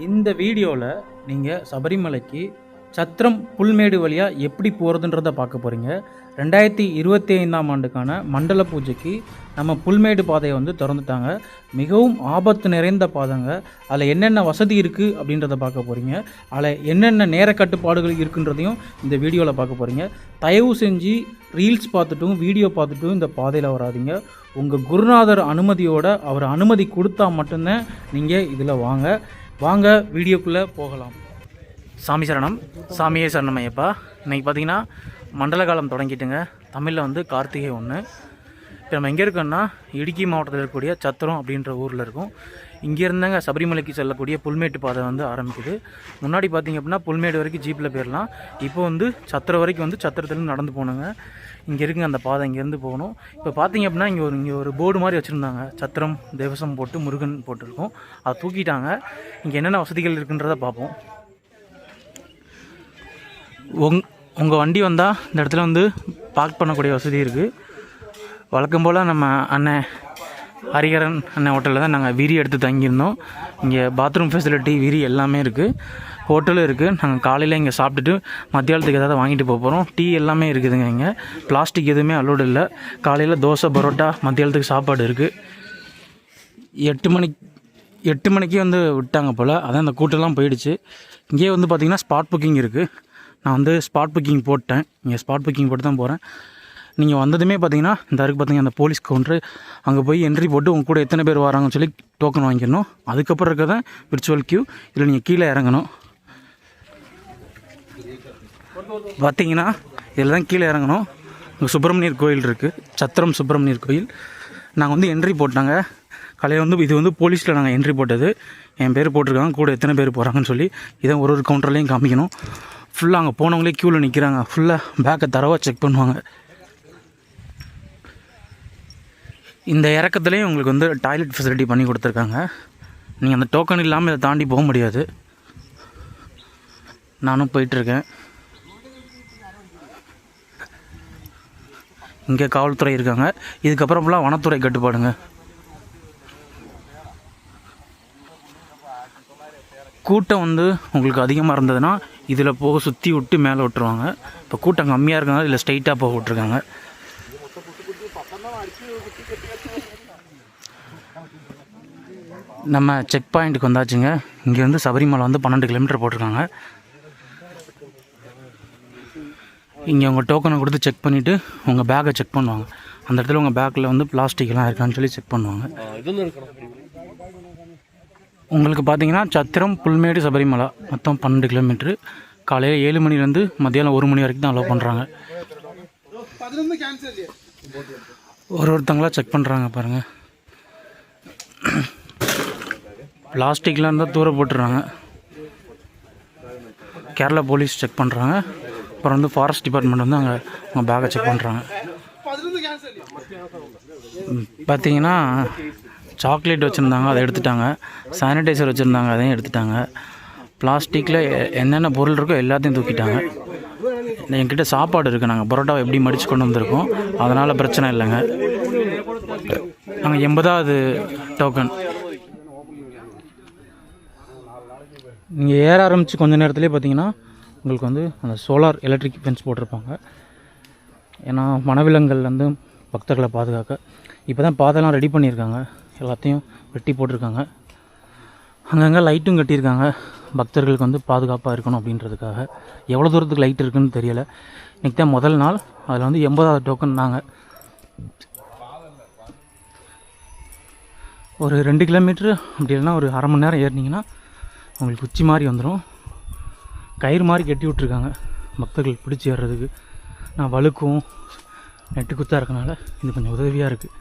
இந்த வீடியோவில் நீங்கள் சபரிமலைக்கு சத்திரம் புல்மேடு வழியாக எப்படி போகிறதுன்றதை பார்க்க போகிறீங்க. 2025ஆம் ஆண்டுக்கான மண்டல பூஜைக்கு நம்ம புல்மேடு பாதையை வந்து திறந்துட்டாங்க. மிகவும் ஆபத்து நிறைந்த பாதைங்க. அதில் என்னென்ன வசதி இருக்குது அப்படின்றத பார்க்க போகிறீங்க. அதில் என்னென்ன நேர கட்டுப்பாடுகள் இருக்குன்றதையும் இந்த வீடியோவில் பார்க்க போகிறீங்க. தயவு செஞ்சு ரீல்ஸ் பார்த்துட்டும் வீடியோ பார்த்துட்டும் இந்த பாதையில் வராதிங்க. உங்கள் குருநாதர் அனுமதியோட அவர் அனுமதி கொடுத்தா மட்டும்தான் நீங்கள் இதில் வாங்க வீடியோக்குள்ளே போகலாம். சாமி சரணம், சாமியே சரணம் ஐயப்பா. இன்றைக்கி பார்த்திங்கன்னா மண்டல காலம் தொடங்கிட்டுங்க. தமிழில் வந்து கார்த்திகை 1. இப்போ நம்ம எங்கே இருக்கோன்னா இடுக்கி மாவட்டத்தில் இருக்கக்கூடிய சத்திரம் அப்படின்ற ஊரில் இருக்கும். இங்கேருந்தாங்க சபரிமலைக்கு செல்லக்கூடிய புல்மேட்டு பாதை வந்து ஆரம்பிக்குது. முன்னாடி பார்த்திங்க அப்படின்னா புல்மேடு வரைக்கும் ஜீப்பில் போயிடலாம். இப்போ வந்து சத்திரம் வரைக்கும் வந்து சத்திரத்துலேருந்து நடந்து போகணுங்க. இங்கே இருக்குங்க அந்த பாதை, இங்கேருந்து போகணும். இப்போ பார்த்திங்க அப்படின்னா இங்கே ஒரு போர்டு மாதிரி வச்சுருந்தாங்க. சத்திரம் தேவசம் போட்டு முருகன் போட்டிருக்கோம். அதை தூக்கிட்டாங்க. இங்கே என்னென்ன வசதிகள் இருக்குன்றதை பார்ப்போம். உங்கள் வண்டி வந்தால் இந்த இடத்துல வந்து பார்க் பண்ணக்கூடிய வசதி இருக்குது. வழக்கம் போல் நம்ம அண்ணன் ஹரிகரன் அண்ணன் ஹோட்டலில் தான் நாங்கள் விரி எடுத்து தங்கியிருந்தோம். இங்கே பாத்ரூம் ஃபெசிலிட்டி விரி எல்லாமே இருக்குது. ஹோட்டலும் இருக்குது. நாங்கள் காலையில் இங்கே சாப்பிட்டுட்டு மத்தியானத்துக்கு ஏதாவது வாங்கிட்டு போகிறோம். டீ எல்லாமே இருக்குதுங்க. இங்கே பிளாஸ்டிக் எதுவுமே அலோடு இல்லை. காலையில் தோசை பரோட்டா, மத்தியானத்துக்கு சாப்பாடு இருக்குது. 8 மணிக்கே வந்து விட்டாங்க போல். அதான் இந்த கூட்டம்லாம் போயிடுச்சு. இங்கேயே வந்து பார்த்திங்கன்னா ஸ்பாட் புக்கிங் இருக்குது. நான் வந்து ஸ்பாட் புக்கிங் போட்டேன். இங்கே ஸ்பாட் புக்கிங் போட்டு தான் போகிறேன். நீங்கள் வந்ததுமே பார்த்தீங்கன்னா இந்த இருக்குது பார்த்தீங்கன்னா அந்த போலீஸ் கவுண்ட்ரு, அங்கே போய் என்ட்ரி போட்டு உங்கள் கூட எத்தனை பேர் வராங்கன்னு சொல்லி டோக்கன் வாங்கிடணும். அதுக்கப்புறம் இருக்க தான் விர்ச்சுவல் கியூ. இதில் நீங்கள் கீழே இறங்கணும். பார்த்தீங்கன்னா இதில் தான் கீழே இறங்கணும். இங்கே சுப்பிரமணியர் கோயில் இருக்குது, சத்திரம் சுப்பிரமணியர் கோயில். நாங்கள் வந்து என்ட்ரி போட்டாங்க காலையில் வந்து. இது வந்து போலீஸில் நாங்கள் என்ட்ரி போட்டது. என் பேர் போட்டிருக்காங்க, கூட எத்தனை பேர் போகிறாங்கன்னு சொல்லி. இதான் ஒரு கவுண்டர்லேயும் காமிக்கணும். ஃபுல்லாக அங்கே போனவங்களே க்யூவில் நிற்கிறாங்க. ஃபுல்லாக பேக்கை தரவாக செக் பண்ணுவாங்க. இந்த இறக்கத்துலேயும் உங்களுக்கு வந்து டாய்லெட் ஃபெசிலிட்டி பண்ணி கொடுத்துருக்காங்க. நீங்கள் அந்த டோக்கன் இல்லாமல் இதை தாண்டி போக முடியாது. நானும் போயிட்டுருக்கேன். இங்கே காவல்துறை இருக்காங்க. இதுக்கப்புறம் ஃபுல்லாக வனத்துறை கட்டுப்பாடுங்க. கூட்டம் வந்து உங்களுக்கு அதிகமாக இருந்ததுன்னா இதில் போக சுற்றி விட்டு மேலே விட்டுருவாங்க. இப்போ கூட்டம் கம்மியாக இருக்காங்க, இதில் ஸ்ட்ரைட்டாக போக விட்ருக்காங்க. நம்ம செக் பாயிண்ட்டுக்கு வந்தாச்சுங்க. இங்கே வந்து சபரிமலை வந்து 12 கிலோமீட்டர் போட்டிருக்காங்க. இங்கே உங்கள் டோக்கனை கொடுத்து செக் பண்ணிவிட்டு உங்கள் பேக்கை செக் பண்ணுவாங்க. அந்த இடத்துல உங்கள் பேக்கில் வந்து பிளாஸ்டிக்லாம் இருக்கான்னு சொல்லி செக் பண்ணுவாங்க. உங்களுக்கு பார்த்தீங்கன்னா சத்திரம் புல்மேடு சபரிமலை மொத்தம் 12 கிலோமீட்ரு. காலையில் 7 மணிலேருந்து மத்தியானம் 1 மணி வரைக்கும் தான் அலோவ் பண்ணுறாங்க. ஒருத்தங்களாக செக் பண்ணுறாங்க பாருங்கள். பிளாஸ்டிக்லாம் இருந்தால் தூர போட்டுறாங்க. கேரளா போலீஸ் செக் பண்ணுறாங்க. அப்புறம் வந்து ஃபாரஸ்ட் டிபார்ட்மெண்ட் வந்து அங்கே உங்கள் பேக்கை செக் பண்ணுறாங்க. பார்த்தீங்கன்னா சாக்லேட் வச்சுருந்தாங்க, அதை எடுத்துட்டாங்க. சானிடைசர் வச்சுருந்தாங்க, அதையும் எடுத்துட்டாங்க. பிளாஸ்டிக்கில் என்னென்ன பொருள் இருக்கோ எல்லாத்தையும் தூக்கிட்டாங்க. என்கிட்ட சாப்பாடு இருக்குது. நாங்கள் பரோட்டாவை எப்படி மடித்து கொண்டு வந்திருக்கோம், அதனால் பிரச்சனை இல்லைங்க. நாங்கள் 80வது டோக்கன். நீங்கள் ஏற ஆரம்பித்து கொஞ்சம் நேரத்துலேயே பார்த்தீங்கன்னா உங்களுக்கு வந்து அந்த சோலார் எலக்ட்ரிக் ஃபென்ஸ் போட்டிருப்பாங்க. ஏன்னா வனவிலங்குகள் வந்து பக்தர்களை பாதுகாக்க இப்போ தான் பாதைலாம் ரெடி பண்ணியிருக்காங்க. எல்லாத்தையும் வெட்டி போட்டிருக்காங்க. அங்கங்கே லைட்டும் கட்டியிருக்காங்க. பக்தர்களுக்கு வந்து பாதுகாப்பாக இருக்கணும் அப்படின்றதுக்காக. எவ்வளோ தூரத்துக்கு லைட் இருக்குதுன்னு தெரியலை. இன்றைக்கி தான் முதல் நாள். அதில் வந்து 80வது டோக்கன். நாங்கள் ஒரு 2 கிலோமீட்ரு அப்படி இல்லைன்னா ஒரு அரை மணி நேரம் ஏறினீங்கன்னா உங்களுக்கு உச்சி மாதிரி வந்துடும். கயிறு மாதிரி கட்டி விட்ருக்காங்க பக்தர்கள் பிடிச்சி ஏறுறதுக்கு. நான் வழுக்கும் நெட்டு குத்தாக இருக்கனால இது கொஞ்சம் உதவியாக இருக்குது.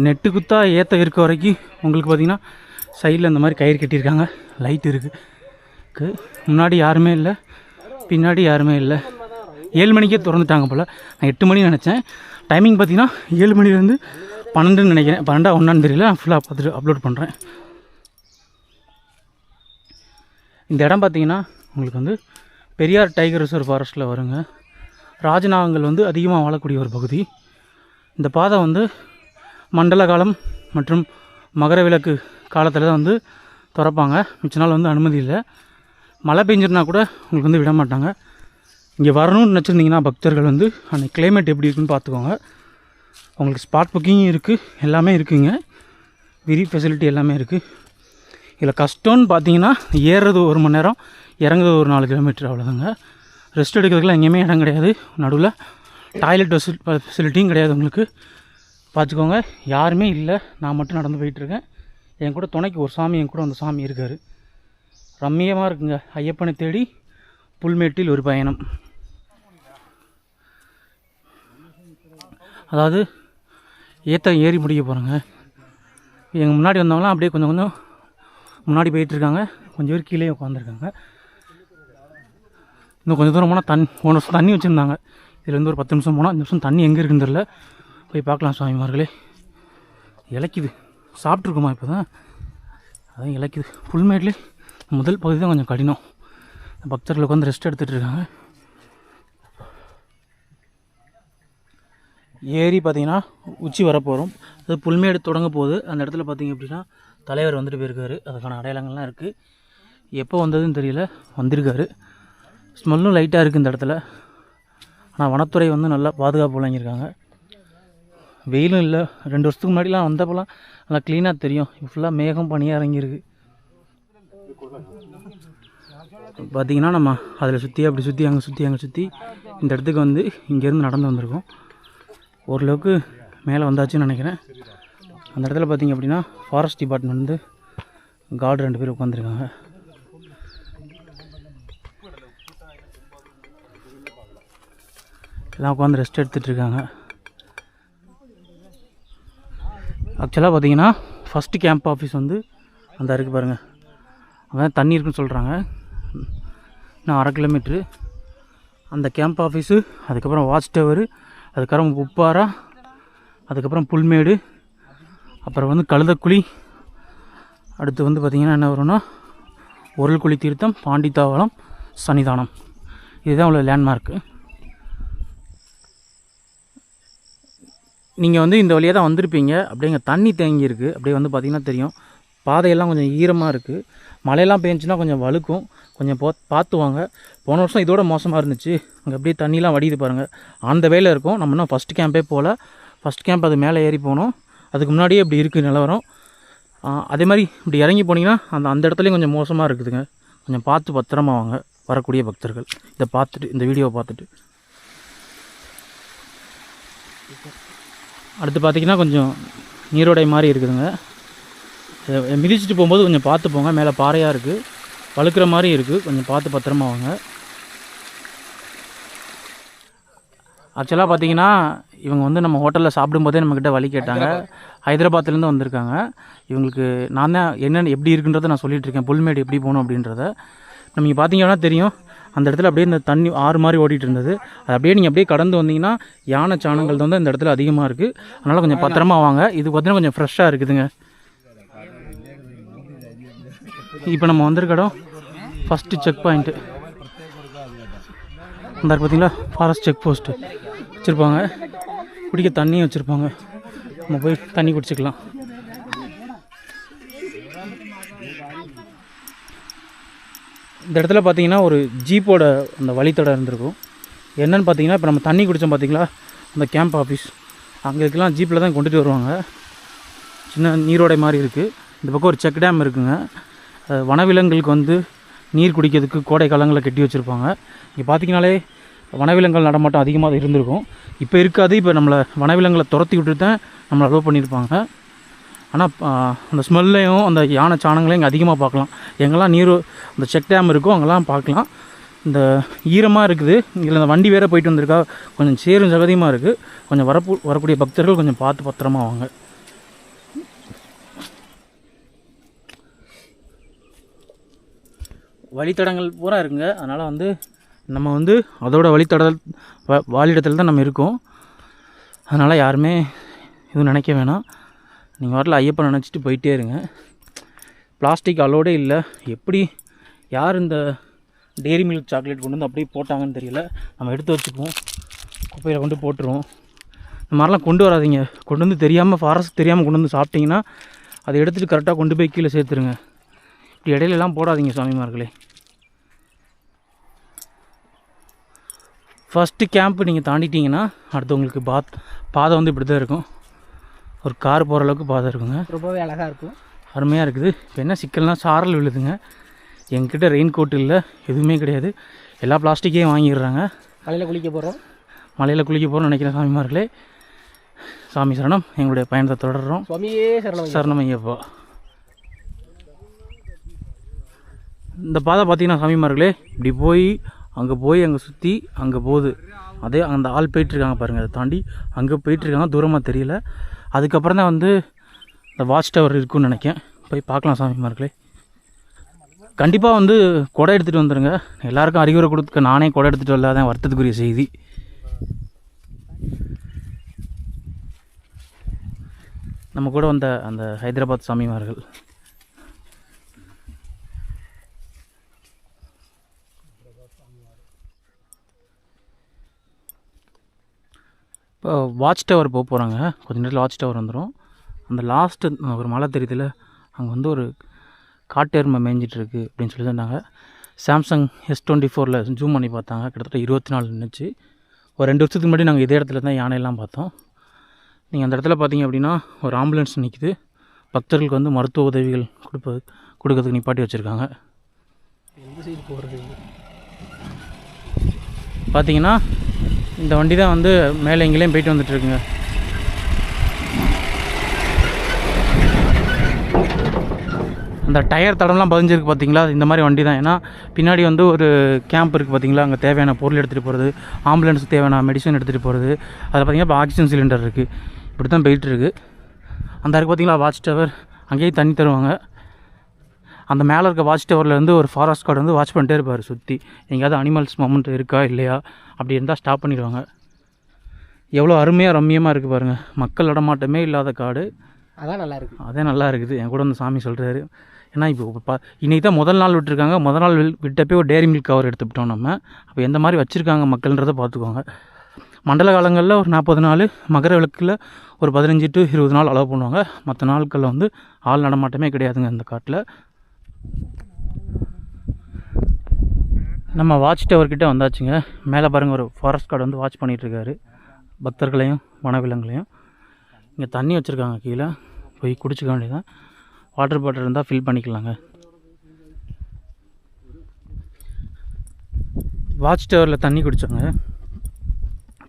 நெட்டு குத்தா ஏற்ற இருக்க வரைக்கும் உங்களுக்கு பார்த்திங்கன்னா சைடில் இந்த மாதிரி கயிறு கட்டியிருக்காங்க. லைட் இருக்குது. முன்னாடி யாருமே இல்லை, பின்னாடி யாருமே இல்லை. 7 மணிக்கே திறந்துட்டாங்க போல். நான் 8 மணி நினச்சேன். டைமிங் பார்த்திங்கன்னா 7 மணிலேருந்து 12ன்னு நினைக்கிறேன். 12 1 தெரியல. நான் ஃபுல்லாக பார்த்துட்டு அப்லோட் பண்ணுறேன். இந்த இடம் பார்த்திங்கன்னா உங்களுக்கு வந்து பெரியார் டைகர் ரிசர்வ் ஃபாரஸ்ட்டில் வருங்க. ராஜநாகங்கள் வந்து அதிகமாக வாழக்கூடிய ஒரு பகுதி. இந்த பாதை வந்து மண்டல காலம் மற்றும் மகர விளக்கு காலத்தில் தான் வந்து திறப்பாங்க. மிச்ச நாள் வந்து அனுமதி இல்லை. மழை பெஞ்சிருந்தா கூட உங்களுக்கு வந்து விட மாட்டாங்க. இங்கே வரணும்னு நினச்சிருந்தீங்கன்னா பக்தர்கள் வந்து அந்த கிளைமேட் எப்படி இருக்குன்னு பார்த்துக்கோங்க. உங்களுக்கு ஸ்பாட் புக்கிங்கும் இருக்குது, எல்லாமே இருக்குதுங்க. விரி ஃபெசிலிட்டி எல்லாமே இருக்குது. இதில் கஷ்டம்னு பார்த்தீங்கன்னா ஏறுறது 1 மணி நேரம், இறங்குறது ஒரு 4 கிலோமீட்டர், அவ்வளோதாங்க. ரெஸ்ட் எடுக்கிறதுக்குலாம் எங்கேயுமே இடம் கிடையாது. நடுவில் டாய்லெட் ஃபெசிலிட்டியும் கிடையாது உங்களுக்கு. பார்த்துக்கோங்க. யாருமே இல்லை, நான் மட்டும் நடந்து போயிட்டுருக்கேன். என் கூட துணைக்கு ஒரு சாமி, என் கூட அந்த சாமி இருக்கார். ரம்மியமாக இருக்குங்க. ஐயப்பனை தேடி புல்மேட்டில் ஒரு பயணம். அதாவது ஏறி முடிக்க போகிறேங்க. எங்கள் முன்னாடி வந்தவங்களாம் அப்படியே கொஞ்சம் கொஞ்சம் முன்னாடி போயிட்டுருக்காங்க. கொஞ்சம் பேர் கீழே உட்காந்துருக்காங்க. இன்னும் கொஞ்சம் தூரம் போனால் போன வருஷம் தண்ணி வச்சுருந்தாங்க. இதுலேருந்து ஒரு 10 நிமிஷம் போனால் 5 நிமிஷம் தண்ணி எங்கே இருக்குன்னு தெரில. போய் பார்க்கலாம் சுவாமிமார்களே. இலக்கிது சாப்பிட்ருக்குமா இப்போ தான், அதான் இலக்கிது. புல்மேட்லேயே முதல் பகுதி தான் கொஞ்சம் கடினம். பக்தர்களுக்கு வந்து ரெஸ்ட் எடுத்துகிட்டு இருக்காங்க. ஏரி பார்த்திங்கன்னா உச்சி வரப்போகிறோம். அது புல்மேடு தொடங்க போகுது. அந்த இடத்துல பார்த்திங்க அப்படின்னா தலைவர் வந்துட்டு போயிருக்காரு. அதுக்கான அடையாளங்கள்லாம் இருக்குது. எப்போ வந்ததுன்னு தெரியல, வந்திருக்காரு. ஸ்மெல்லும் லைட்டாக இருக்குது இந்த இடத்துல. ஆனால் வனத்துறை வந்து நல்லா பாதுகாப்பு வழங்கியிருக்காங்க. வெயிலும் இல்லை. 2 வருஷத்துக்கு முன்னாடிலாம் வந்தப்போலாம் நல்லா க்ளீனாக தெரியும். இப்போ ஃபுல்லாக மேகம் பனியாக இறங்கியிருக்கு. பார்த்திங்கன்னா நம்ம அதில் சுற்றி அப்படி சுற்றி அங்கே சுற்றி இந்த இடத்துக்கு வந்து இங்கேருந்து நடந்து வந்திருக்கோம். ஓரளவுக்கு மேலே வந்தாச்சுன்னு நினைக்கிறேன். அந்த இடத்துல பார்த்திங்க அப்படின்னா ஃபாரஸ்ட் டிபார்ட்மெண்ட் வந்து கார்டு 2 பேர் உட்காந்துருக்காங்க. எல்லாம் உட்காந்து ரெஸ்ட் எடுத்துகிட்ருக்காங்க. ஆக்சுவலாக பார்த்திங்கன்னா ஃபஸ்ட்டு கேம்ப் ஆஃபீஸ் வந்து அந்த இருக்குது பாருங்கள், அங்கே தண்ணி இருக்குன்னு சொல்கிறாங்க. இன்னும் 1/2 கிலோமீட்ரு அந்த கேம்ப் ஆஃபீஸு. அதுக்கப்புறம் வாட்ச் டவரு, அதுக்கப்புறம் உப்பாரா, அதுக்கப்புறம் புல்மேடு, அப்புறம் வந்து கழுதக்குழி. அடுத்து வந்து பார்த்திங்கன்னா என்ன வரும்னா உரல்குழி தீர்த்தம், பாண்டித்தாவளம், சன்னிதானம். இதுதான் உள்ள லேண்ட்மார்க்கு. நீங்கள் வந்து இந்த வழியாக தான் வந்திருப்பீங்க. அப்படியே இங்கே தண்ணி தேங்கியிருக்கு. அப்படியே வந்து பார்த்திங்கன்னா தெரியும். பாதையெல்லாம் கொஞ்சம் ஈரமாக இருக்குது. மழையெல்லாம் பெஞ்சுன்னா கொஞ்சம் வழுக்கும். கொஞ்சம் பார்த்து வாங்க. போன வருஷம் இதோட மோசமாக இருந்துச்சு. அங்கே அப்படியே தண்ணிலாம் வடியுது பாருங்கள். அந்த வேலை இருக்கும். நம்ம இன்னும் ஃபஸ்ட் கேம்பே போகல. ஃபஸ்ட் கேம்ப் அது மேலே ஏறி போகணும். அதுக்கு முன்னாடியே இப்படி இருக்குது நிலவரம். அதே மாதிரி இப்படி இறங்கி போனீங்கன்னா அந்த இடத்துலையும் கொஞ்சம் மோசமாக இருக்குதுங்க. கொஞ்சம் பார்த்து பத்திரமா வாங்க வரக்கூடிய பக்தர்கள். இதை பார்த்துட்டு, இந்த வீடியோவை பார்த்துட்டு. அடுத்து பார்த்திங்கன்னா கொஞ்சம் நீரோடை மாதிரி இருக்குதுங்க. மிதிச்சுட்டு போகும்போது கொஞ்சம் பார்த்து போங்க. மேலே பாறையாக இருக்குது, வழுக்கிற மாதிரி இருக்குது. கொஞ்சம் பார்த்து பத்திரமா வாங்க. ஆக்சுவலாக பார்த்திங்கன்னா இவங்க வந்து நம்ம ஹோட்டலில் சாப்பிடும்போதே நம்மக்கிட்ட வழி கேட்டாங்க. ஹைதராபாத்லேருந்து வந்திருக்காங்க. இவங்களுக்கு நான் தான் என்னென்ன எப்படி இருக்குன்றதை நான் சொல்லிகிட்ருக்கேன். புல்மேடு எப்படி போகணும் அப்படின்றத. நீங்கள் பார்த்தீங்கன்னா தெரியும், அந்த இடத்துல அப்படியே இந்த தண்ணி ஆறு மாதிரி ஓடிட்டு இருந்தது. அது அப்படியே நீங்கள் அப்படியே கடந்து வந்தீங்கன்னா யானை சாணங்கள் வந்து இந்த இடத்துல அதிகமாக இருக்குது. அதனால் கொஞ்சம் பத்திரமா வாங்க. இது பார்த்தீங்கன்னா கொஞ்சம் ஃப்ரெஷ்ஷாக இருக்குதுங்க. இப்போ நம்ம வந்திருக்க இடம் ஃபஸ்ட்டு செக் பாயிண்ட்டு. அந்த பார்த்தீங்களா ஃபாரஸ்ட் செக் போஸ்ட்டு வச்சுருப்பாங்க. குடிக்க தண்ணியும் வச்சுருப்பாங்க. நம்ம போய் தண்ணி குடிச்சிக்கலாம். இந்த இடத்துல பார்த்தீங்கன்னா ஒரு ஜீப்போட அந்த வழித்தடம் இருந்திருக்கும். என்னென்னு பார்த்தீங்கன்னா இப்போ நம்ம தண்ணி குடித்தோம் பார்த்தீங்களா, அந்த கேம்ப் ஆஃபீஸ் அங்கே இருக்கலாம். ஜீப்பில் தான் கொண்டுட்டு வருவாங்க. சின்ன நீரோடை மாதிரி இருக்குது. இந்த பக்கம் ஒரு செக் டேம் இருக்குங்க. வனவிலங்குகளுக்கு வந்து நீர் குடிக்கிறதுக்கு கோடை காலங்களில் கட்டி வச்சுருப்பாங்க. இங்கே பார்த்திங்கனாலே வனவிலங்குகள் நடமாட்டம் அதிகமாக இருந்திருக்கும். இப்போ இருக்காது. இப்போ நம்மளை வனவிலங்குகளை துரத்தி விட்டு தான் நம்மளை அலோவ் பண்ணியிருப்பாங்க. ஆனால் அந்த ஸ்மெல்லையும் அந்த யானை சாணங்களையும் இங்கே அதிகமாக பார்க்கலாம். எங்கெல்லாம் நீர் அந்த செக் டேம் இருக்கோ அங்கெல்லாம் பார்க்கலாம். இந்த ஈரமாக இருக்குது. இதில் இந்த வண்டி வேறு போயிட்டு வந்திருக்கா, கொஞ்சம் சேரும் சகதியமாக இருக்குது. கொஞ்சம் வரக்கூடிய பக்தர்கள் கொஞ்சம் பார்த்து பத்திரமா வாங்க. வழித்தடங்கள் பூரா இருக்குங்க. அதனால் வந்து நம்ம வந்து அதோட வாழிடத்தில் தான் நம்ம இருக்கோம். அதனால் யாருமே எதுவும் நினைக்க வேணாம். நீங்கள் வரல ஐயப்பன் நினச்சிட்டு போயிட்டே இருங்க. பிளாஸ்டிக் அலோடே இல்லை. எப்படி யார் இந்த டெய்ரி மில்க் சாக்லேட் கொண்டு வந்து அப்படியே போட்டாங்கன்னு தெரியல. நம்ம எடுத்து வச்சுக்குவோம், குப்பையில் கொண்டு போட்டுருவோம். இந்த மாதிரிலாம் கொண்டு வராதிங்க. கொண்டு வந்து தெரியாமல் ஃபாரஸ்ட் தெரியாமல் கொண்டு வந்து சாப்பிட்டிங்கன்னா அதை எடுத்துகிட்டு கரெக்டாக கொண்டு போய் கீழே சேர்த்துருங்க. இப்படி இடையிலலாம் போடாதீங்க சாமிமார்களே. ஃபஸ்ட்டு கேம்ப்பு நீங்கள் தாண்டிட்டிங்கன்னா அடுத்து உங்களுக்கு பாதை வந்து இப்படி தான் இருக்கும். ஒரு கார் போகிற அளவுக்கு பாதை இருக்குங்க. ரொம்பவே அழகாக இருக்கும், அருமையாக இருக்குது. இப்போ என்ன சிக்கல்னால் சாரல் விழுதுங்க. எங்கிட்ட ரெயின் கோட் இல்லை, எதுவுமே கிடையாது. எல்லா பிளாஸ்டிக்கையும் வாங்கிடுறாங்க. மலையில் குளிக்க போகிறோம் நினைக்கிறேன் சாமிமார்களே. சாமி சரணம். எங்களுடைய பயணத்தை தொடர்றோம். சுவாமியே சரணம். சரணம் ஐயப்பா. இந்த பாதை பார்த்தீங்கன்னா சாமிமார்களே இப்படி போய் அங்கே சுற்றி அங்கே போகுது. அதே அந்த ஆள் போயிட்டுருக்காங்க பாருங்கள். அதை தாண்டி அங்கே போயிட்டுருக்காங்க, தூரமாக தெரியல. அதுக்கப்புறம் தான் வந்து இந்த வாட்ச் டவர் இருக்குன்னு நினைக்கிறேன். போய் பார்க்கலாம் சாமிமார்களே. கண்டிப்பாக வந்து கொடை எடுத்துகிட்டு வந்துடுங்க. எல்லாருக்கும் அறிவுரை கொடுக்க நானே கொடை எடுத்துகிட்டு வரல, வருத்தத்துக்குரிய செய்தி. நம்ம கூட வந்த அந்த ஹைதராபாத் சாமிமார்கள். இப்போ வாட்ச் டவர் போக போகிறாங்க. கொஞ்ச நேரத்தில் வாட்ச் டவர் வந்துடும். அந்த லாஸ்ட்டு ஒரு மலை தெரியுதுல, அங்கே வந்து ஒரு காட்டெருமை மேய்ஞ்சிட்ருக்கு அப்படின்னு சொல்லி சொன்னாங்க. சாம்சங் S24 ஜூம் பண்ணி பார்த்தாங்க. கிட்டத்தட்ட 24 நின்றுச்சு. ஒரு 2 வருஷத்துக்கு முன்னாடி நாங்கள் இதே இடத்துல தான் யானையெல்லாம் பார்த்தோம். நீங்கள் அந்த இடத்துல பார்த்தீங்க அப்படின்னா ஒரு ஆம்புலன்ஸ் நிற்கிது. பக்தர்களுக்கு வந்து மருத்துவ உதவிகள் கொடுக்கறதுக்கு நிப்பாட்டி வச்சுருக்காங்க. எந்த சைடு போகிறது பார்த்தீங்கன்னா இந்த வண்டி தான் வந்து மேலே எங்கேயும் போயிட்டு வந்துட்டுருக்குங்க. அந்த டயர் தடம்லாம் பதிஞ்சிருக்கு பார்த்தீங்களா, இந்த மாதிரி வண்டி தான். ஏன்னா பின்னாடி வந்து ஒரு கேம்ப் இருக்குது பார்த்தீங்களா, அங்கே தேவையான பொருள் எடுத்துகிட்டு போகிறது, ஆம்புலன்ஸுக்கு தேவையான மெடிசன் எடுத்துகிட்டு போகிறது. அதில் பார்த்தீங்கன்னா இப்போ ஆக்சிஜன் சிலிண்டர் இருக்குது. இப்படி தான் போயிட்டுருக்கு. அந்த இருக்குது பார்த்தீங்களா வாட்ச் டவர், அங்கேயும் தண்ணி தருவாங்க. அந்த மேலே இருக்க வாட்ச் டவர்லேருந்து ஒரு ஃபாரஸ்ட் கார்டு வந்து வாட்ச் பண்ணிட்டே இருப்பார் சுற்றி. எங்கேயாவது அனிமல்ஸ் மொமெண்ட் இருக்கா இல்லையா அப்படி இருந்தால் ஸ்டாப் பண்ணிடுவாங்க. எவ்வளோ அருமையாக ரம்மியமாக இருக்குது பாருங்கள். மக்கள் நடமாட்டமே இல்லாத காடு. அதான் நல்லா இருக்குது. அதே நல்லா இருக்குது. என் கூட வந்து சாமி சொல்கிறாரு. ஏன்னா இப்போ இன்றைக்கி தான் முதல் நாள் விட்டுருக்காங்க. முதல் நாள் விட்டப்போ ஒரு டேரி மில்க் கவர் எடுத்துக்கிட்டோம் நம்ம. அப்போ எந்த மாதிரி வச்சுருக்காங்க மக்கள்ன்றதை பார்த்துக்கோங்க. மண்டல காலங்களில் ஒரு 40 நாள், மகர விளக்கில் ஒரு 15 to 20 நாள் அலோவ் பண்ணுவாங்க. மற்ற நாட்களில் வந்து ஆள் நடமாட்டமே கிடையாதுங்க இந்த காட்டில். நம்ம வாட்ச் டவர்கிட்ட வந்தாச்சுங்க. மேலே பாருங்கள், ஒரு ஃபாரஸ்ட் கார்டு வந்து வாட்ச் பண்ணிகிட்ருக்காரு பக்தர்களையும் வனவிலங்குகளையும். இங்கே தண்ணி வச்சுருக்காங்க, கீழே போய் குடிச்சிக்க வேண்டியதான். வாட்டர் பாட்டில் இருந்தால் ஃபில் பண்ணிக்கலாங்க. வாட்ச் டவரில் தண்ணி குடித்தாங்க.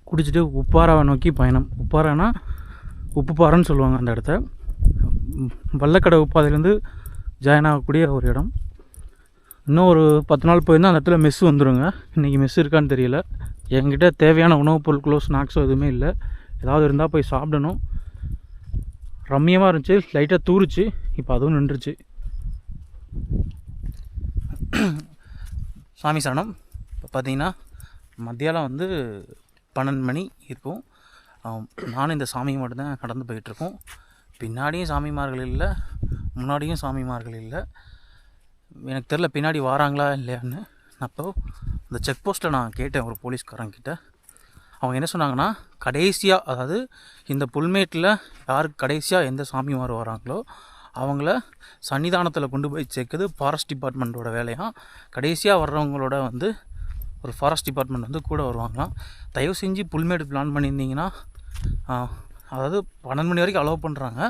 குடிச்சிட்டு உப்பாராவை நோக்கி பயணம். உப்பாரானா உப்புப்பாறைன்னு சொல்லுவாங்க அந்த இடத்த. வல்லக்கடை உப்பாதையிலேருந்து ஜாயின் ஆகக்கூடிய ஒரு இடம். இன்னும் ஒரு 10 நாள் போயிருந்தால் அந்த இடத்துல மெஸ்ஸு வந்துடுங்க. இன்றைக்கி மெஸ் இருக்கான்னு தெரியல. என்கிட்ட தேவையான உணவுப் பொருட்களோ ஸ்நாக்ஸோ எதுவுமே இல்லை. ஏதாவது இருந்தால் போய் சாப்பிடணும். ரம்மியமாக இருந்துச்சு. லைட்டாக தூரிச்சு. இப்போ அதுவும் நின்றுச்சு. சாமி சரணம். இப்போ பார்த்தீங்கன்னா மத்தியானம் வந்து 12 மணி இருக்கும். நானும் இந்த சாமியும் மட்டும்தான் நடந்து போயிட்டுருக்கோம். பின்னாடியும் சாமிமார்கள் இல்லை, முன்னாடியும் சாமிமார்கள் இல்லை. எனக்கு தெரில பின்னாடி வராங்களா இல்லையான்னு. அப்போ இந்த செக் போஸ்ட்டில் நான் கேட்டேன் ஒரு போலீஸ்காரங்கிட்ட. அவங்க என்ன சொன்னாங்கன்னா, கடைசியாக, அதாவது இந்த புல்மேட்டில் யாருக்கு கடைசியாக எந்த சாமிமார் வராங்களோ அவங்கள சன்னிதானத்தில் கொண்டு போய் சேர்க்குது ஃபாரஸ்ட் டிபார்ட்மெண்ட்டோட வேலையாக. கடைசியாக வர்றவங்களோட வந்து ஒரு ஃபாரஸ்ட் டிபார்ட்மெண்ட் வந்து கூட வருவாங்களாம். தயவு செஞ்சு புல்மேடு பிளான் பண்ணியிருந்தீங்கன்னா, அதாவது 12 மணி வரைக்கும் அலோவ் பண்ணுறாங்க.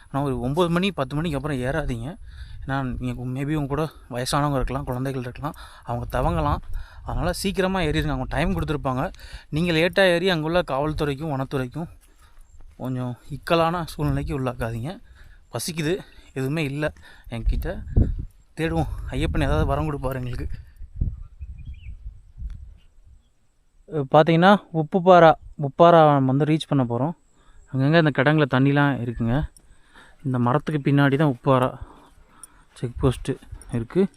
ஆனால் ஒரு 9 மணி 10 மணிக்கு அப்புறம் ஏறாதீங்க. ஏன்னா நீங்கள் மேபி உங்க கூட வயசானவங்க இருக்கலாம், குழந்தைகள் இருக்கலாம், அவங்க தவங்கலாம். அதனால் சீக்கிரமாக ஏறிடுங்க. அவங்க டைம் கொடுத்துருப்பாங்க. நீங்கள் லேட்டாக ஏறி அங்குள்ள காவல்துறைக்கும் வனத்துறைக்கும் கொஞ்சம் இக்கலான சூழ்நிலைக்கு உள்ளாக்காதீங்க. பசிக்குது, எதுவுமே இல்லை என்கிட்ட. தேடுவோம், ஐயப்பன் ஏதாவது வரம் கொடுப்பார் எங்களுக்கு. பார்த்தீங்கன்னா உப்பாரா வந்து ரீச் பண்ண போகிறோம். அங்கங்கே இந்த கிடங்கில் தண்ணிலாம் இருக்குங்க. இந்த மரத்துக்கு பின்னாடி தான் உப்பாரா செக் போஸ்ட்டு இருக்குது.